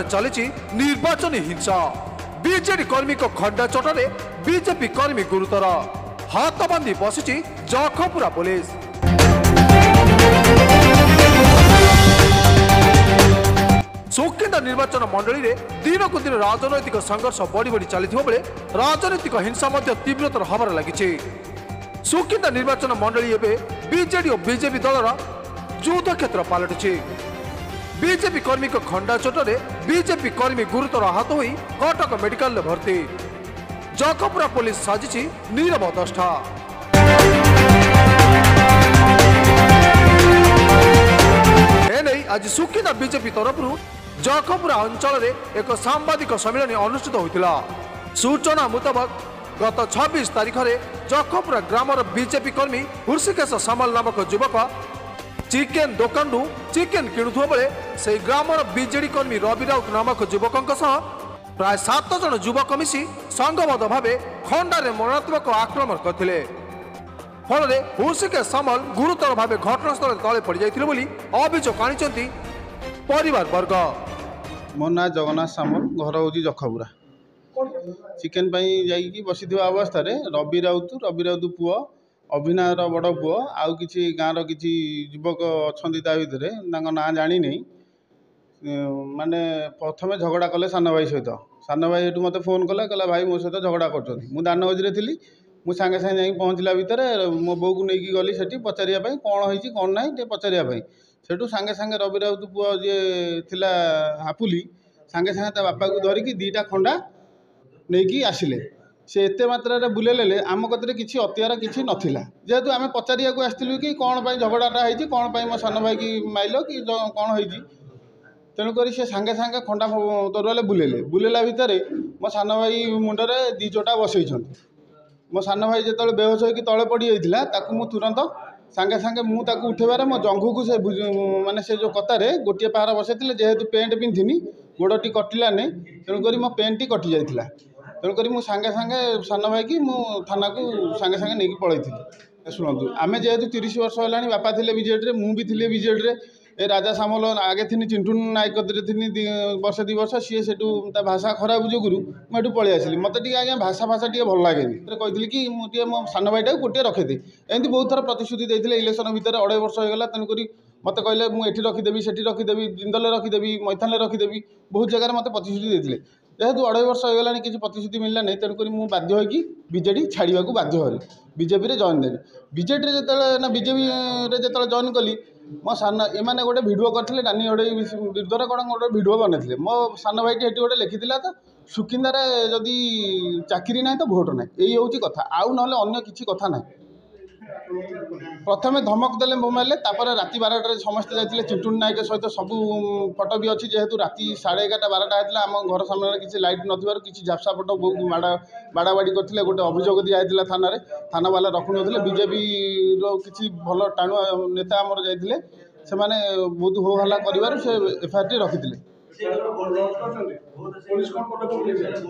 चली निर्वाचन हिंसा। बीजेडी कर्मी को खंडा चोटे बीजेपी कर्मी गुरुतर हाथ बांधि बसी जखपुरा पुलिस। सुकिंदा निर्वाचन मंडली रे दिन को दिन राजनैतिक संघर्ष बढ़ी बढ़ी चली बेले राजनैतिक हिंसा तीव्रतर हबार लगी। सुकिंदा निर्वाचन मंडली एवं बीजेडी और बीजेपी दलर युद्ध क्षेत्र पलटि। बीजेपी कर्मी को खंडा चोटे बीजेपी कर्मी गुरुतर आहत हो कटक मेडिकल भर्ती। जखपुरा पुलिस साजिश नीरव दष्टा। एने आज सुकिंदा बीजेपी तरफ जखपुरा अंचल में एक सांबादिक सम्मेलन अनुष्ठित होता। सूचना मुताबक गत 26 तारीख में जखपुरा ग्रामर बीजेपी कर्मी हृषिकेश सामल नामक युवक चिकेन दुकान चिकेन किणुवा बेले से ग्रामर बीजेडी कर्मी रवि राउत नामक युवक प्राय 7 जन युवक मिसी संघबद्ध भाव खंडारे मरणात्मक आक्रमण करते। फल हृषिकेश सामल गुरुतर भाव घटनास्थल तले पड़ जाते अभियोग आनी परिवार वर्ग। मो ना जगन्नाथ सामल घर हूँ जखपुरा। चिकेन जाइकी बसी अवस्था रवि राउत पुओ अभिनयर बड़ पुओ आउ कि गाँव कि युवक अच्छा भितर ना जानी नहीं माने प्रथम झगड़ा कले सान भाई सहित। सान भाई ये मत फोन कला कहला भाई मो सहित झगड़ा कर दानगजी थी। मुझे सांगे सांगे जा पहुँचला भितर मो बो को लेकिन गली से पचारिया कौन होती कौन ना पचारिया सेठू सांगे सांगे रवि राउत पुओ जी थिला हापुली सांगे सांगे बापा को धरिकी 2टा खंडा नहीं आसिले। से एत मात्रा बुलेले आम कतरे किसी अत्यार किसी नथिला जेहेतु आम पचारिया को आसलु कि कौन झगड़ाटा होती कौन मो सान भाई की माइल कि कौन होती। तेणुक से सांगे सांगे खंडा तरुआले बुलेला भितर मो सान भाई मुंडे 2 चोटा बसई। मो सान भाई जो बेहोश होकर तले पड़ जाता मु तुरंत सांगे सांगे मुझे उठेबार मो जंघ को से माने से जो कतार गोटे पहाड़ बसई जेहेतु पेंट पिंधिनी गोड़टी कटिला नहीं तेणुक मो पेंट टी कटि जाता। तेणुक मुझे सांगे सांगे सान भाई की थाना को सांगे सांगे नहीं पलि। शुणु आम जेहेतु 30 वर्ष है बापा थे बीजेडी मुझे थी बीजेडी ए राजा सामल आगे थी चिंटुन नायक थी वर्ष 2 वर्ष सी से भाषा खराब जुगुरु मुझे पलि आसली। मत आज्ञा भाषा टी भल लगे कही कि मुझे मो सान भाईटा गोटे रखिदे एमती बहुत थर प्रतिश्रुति देते इलेक्शन भितर 2.5 वर्ष होगा। तेणुक मत कहले मुझे रखिदेवी से रखिदेवी जिंदल रखिदेवी मैथान रखिदेवी बहुत जगह मत प्रतिश्रुति देते जेहेतु 2.5 वर्ष होगा किसी प्रतिश्रुति मिलला नहीं। तेणुक मुझे बाध्य होगी बीजेडी छाड़ा को बाध्य हल बीजेपी जॉइन देली। बीजेडी जो बीजेपी जो जॉइन कली मो सान एमाने गोटे भिडियो करते नानी गोटे विरुद्ध कौन गोटे भिडियो बनते मो सान भाई ये गोटे लिखी तो सुकिंदार जदि चाकरी ना तो भोट ना यही हूँ कथा आउ ना अन्य किसी कथा ना। प्रथम धमक देले मोबाइल राति 12टार समस्त जाते चिंटुन नायक सहित सब फटो भी अच्छी जेहेतु राति 11:30 12टा होता आम घर सामने किसी लाइट नथिबार किसी झापसा फटो बाड़ाबाड़ी करते गोटे अभियोग दिखाई थाना थाना वाला रखुन बीजेपी किसी भल टाणुआ नेता आमर जाते से बहुत हो हल्ला कर एफआईआर टी रखी।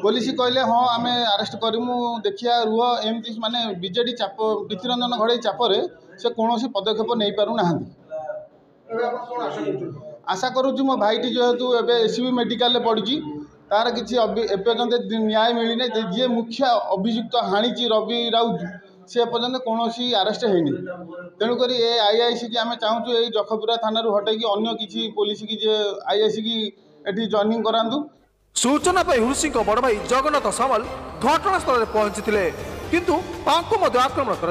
पुलिस कहले हाँ आम आरेस्ट करमु देखिया रुह एमती माने बीजेडी चाप प्रीतिरंजन घड़े चापर से कौन पदक्षेप नहीं पारु ना। आशा करुँ मो भाईटी जेहेतु एवं एससीबी मेडिकल पड़ी तार किसी एपर्यंत न्याय मिलना जी मुख्य अभियुक्त हाणी रवि राउत से पर्यंत कौन आरेस्ट होनी। तेणुक आईआईसी की आम चाहूँ ये जखपुरा थाना हटैकी अन्य किसी पुलिस की आईआईसी की एटी जॉइनिंग करांदु। सूचना पाई हृषि बड़ भाई जगन्नाथ सामल घटनास्थल में पहुंची किंतु आक्रमण कर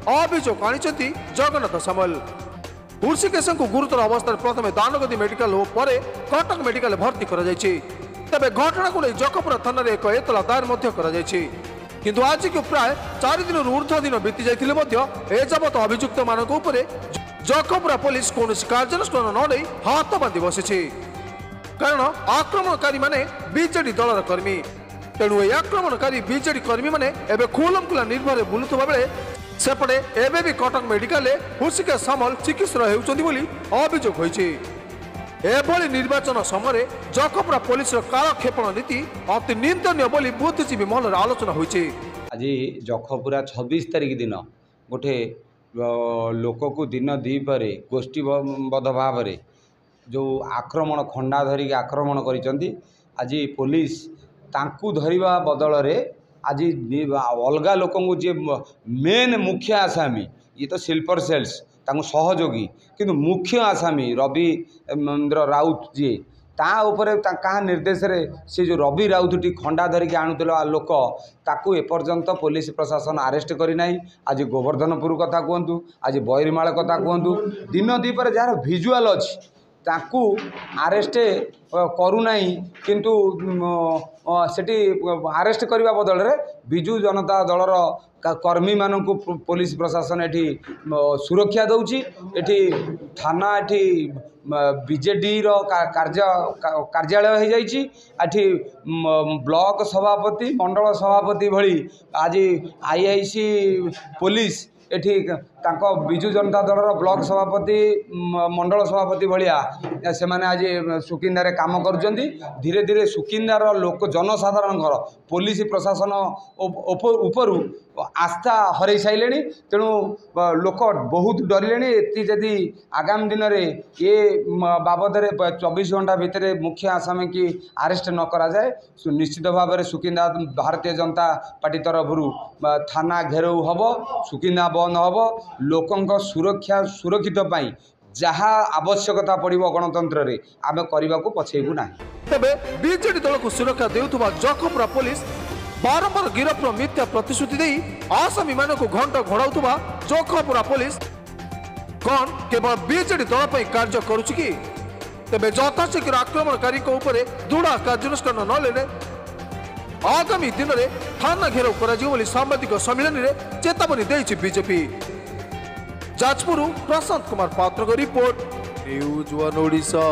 अभियोग आनी जगन्नाथ सामल। हृषिकेश को गुरुतर अवस्था प्रथम दानगदी मेडिकल हो पर कटक मेडिकल भर्ती तेज घटना को जखपुरा थाना एक एतला दायर किंतु आज को प्राय 4 दिन ऊर्ध्व दिन बीती जाते एजावत अभियुक्त मान जखपुरा पुलिस कौन कार्यानुष्ठान न हाथ बांधि बसी कारण आक्रमणकारी माने बीजेडी दलर कर्मी। तेणु ये आक्रमणकारी बीजेडी कर्मी माने एबे खुलमखुला निर्भर बुलुवा बेले सेपटे एबे भी कटक मेडिकल हृषिकेश सामल चिकित्सा होउछन्ति बोली अभियोग होइछि। एभली निर्वाचन समय जखपुरा पुलिस कालक्षेपण नीति अति निंदनीय बोली बुद्धिजीवी महल आलोचना होइछि। आज जखपुरा 26 तारिख दिन गोटे लोक को दिन 2 गोष्ठीबद्ध भाव जो आक्रमण खंडा धरिक आक्रमण करिसेंती आज पुलिस तांकू धरिबा बदल रे आज अलगा लोक जे मेन मुख्य आसामी ये तो स्लीपर सेल्स तांकू सहयोगी किंतु मुख्य आसामी रविंद्र राउत जी ता उपरे कहा निर्देश रे से जो रवि राउतटी खंडा धरिकी आणुला लोक ताकू एपर्यंत पुलिस प्रशासन अरेस्ट करना। आज गोवर्धनपुर कथा कहतु आज बैरमाल कथा कहतु दिन दीपर जार भिजुआल अच्छी ताकू अरेस्ट करूना किंतु सेठी अरेस्ट करने बदल रे विजु जनता दलर कर्मी मानू पुलिस प्रशासन एठी सुरक्षा दौची एठी थाना एठी बीजेडी रो कार्यालय हो जाइए एठी ब्लॉक सभापति मंडल सभापति भली आज आईआईसी पुलिस एठी तांको बिजु जनता दल ब्लॉक सभापति मंडल सभापति भाया से माने आज सुकिंदारे काम करुँच धीरे धीरे सुकिंदार लोक जनसाधारण घर पुलिस प्रशासन उपरू आस्था हर सारे तेणु लोक बहुत डरले जदि आगामी दिन में ये बाबद 24 घंटा भितर मुख्य आसामी की अरेस्ट न करा जाए निश्चित भाव में सुकिंदा भारतीय जनता पार्टी तरफ थाना घेराव हम सुकिंदा बंद हम लोकों सुरक्षा सुरक्षित पाई जहाँ आवश्यकता पड़ो गणतंत्र रे आमे करने को पछेबू ना। तेबे बीजेडी दल को सुरक्षा देउथुबा जखपुरा पुलिस बारंबार गिरफ्त मिथ्या प्रतिश्रुति दे आसामी मान को घंट घोड़ाउथुबा जखपुरा पुलिस कौन केवल बीजेडी दल पर कार्य करुछि कि तेबे यथाशीघ्र आक्रमणकारी उपरे दृढ़ कार्यानुष्ठान न लेने आगामी दिन में थाना घेराव कर सांबादिक सम्मेलन में चेतावनी देछि बीजेपी। जाजपुर प्रशांत कुमार पात्र रिपोर्ट न्यूज 1 ओडिशा।